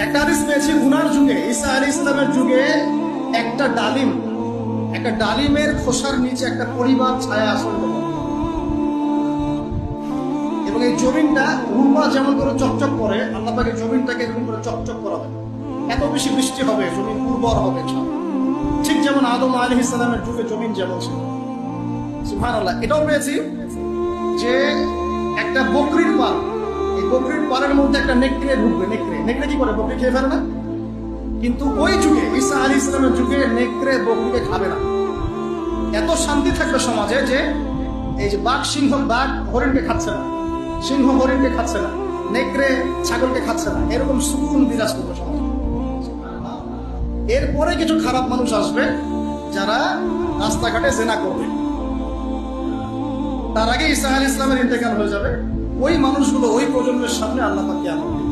একটা হাদিস পেয়েছি উনার যুগে, ঈসা আলাইহিস সালামের যুগে একটা ডালিমের খোসার নিচে একটা পরিবার ছায়া আসন পেত এবং এই জমিনটা রূপা যেমন করে চকচক করে, আল্লাহ পাক এই জমিনটাকে এরকম করে চকচক করাবে, এত বেশি বৃষ্টি হবে, জমিন উর্বর হবে। ঠিক যেমন আদম আলাইহিস সালামের যুগে জমিন যেমন ছিল। সুবহানাল্লাহ। এটাও পেয়েছি যে একটা বকরির পাল, এই বকরির পালের মধ্যে একটা নেকড়ে ঢুকবে। নেকড়ে কি করে? বকরি খেয়ে ফেলে না? কিন্তু ওই যুগে, ঈসা আলাইহিস সালামের যুগে, নেকড়ে বকরিকে খাবে না। এত শান্তি থাকবে সমাজে যে এই যে বাঘ হরিণকে খাচ্ছে না, সিংহ হরিণকে খাচ্ছে না, নেকড়ে ছাগলকে খাচ্ছে না, এরকম সুকুন বিরাজ করবে সমাজে। এরপরে কিছু খারাপ মানুষ আসবে যারা রাস্তাঘাটে জেনা করবে। তার আগে ঈসা আলাইহিস সালামের ইন্তেকাল হয়ে যাবে। ওই মানুষগুলো, ওই প্রজন্মের সামনে আল্লাহ পাক কিয়ামত দিবেন।